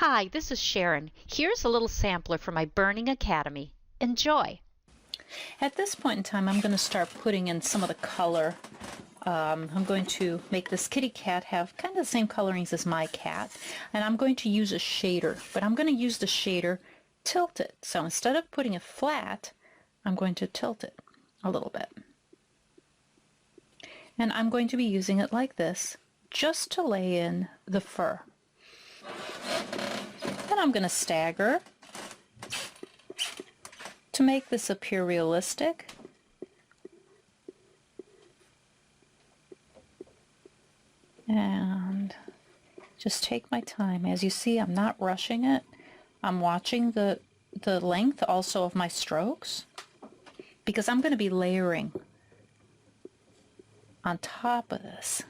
Hi, this is Sharon. Here's a little sampler from my Burning Academy. Enjoy! At this point in time, I'm going to start putting in some of the color. I'm going to make this kitty cat have kind of the same colorings as my cat, and I'm going to use a shader, but I'm going to use the shader tilted. So instead of putting it flat, I'm going to tilt it a little bit. And I'm going to be using it like this just to lay in the fur. Then I'm going to stagger to make this appear realistic. And just take my time. As you see, I'm not rushing it. I'm watching the length also of my strokes, because I'm going to be layering on top of this.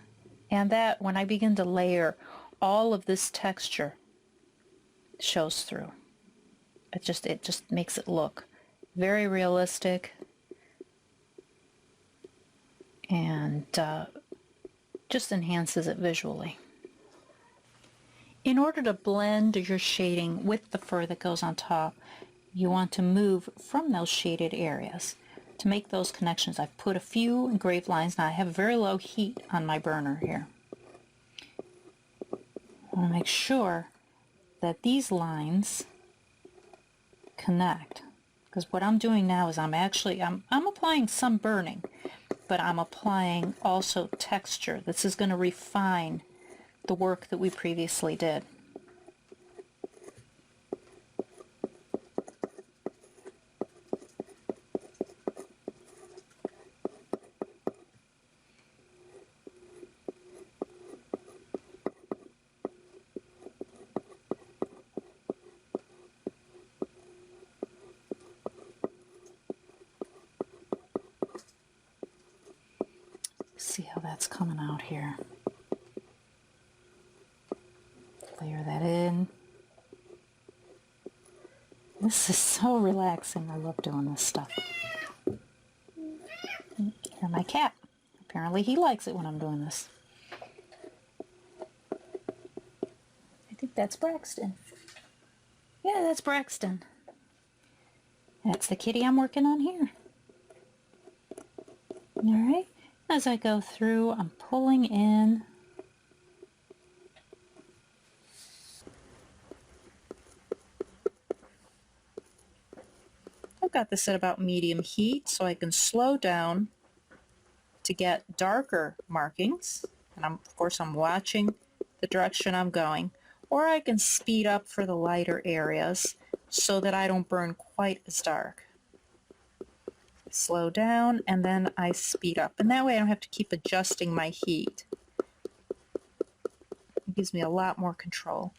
And that, when I begin to layer, all of this texture shows through. It just makes it look very realistic, and just enhances it visually. In order to blend your shading with the fur that goes on top, you want to move from those shaded areas to make those connections. I've put a few engraved lines. Now I have very low heat on my burner here. I want to make sure that these lines connect, because what I'm doing now is I'm applying some burning, but I'm applying also texture. This is going to refine the work that we previously did. See how that's coming out here. Layer that in. This is so relaxing. I love doing this stuff. Here's my cat. Apparently he likes it when I'm doing this. I think that's Braxton. Yeah, that's Braxton. That's the kitty I'm working on here. Alright. As I go through, I'm pulling in. I've got this at about medium heat, so I can slow down to get darker markings. And of course I'm watching the direction I'm going. Or I can speed up for the lighter areas so that I don't burn quite as dark. Slow down, and then I speed up, and that way I don't have to keep adjusting my heat. It gives me a lot more control.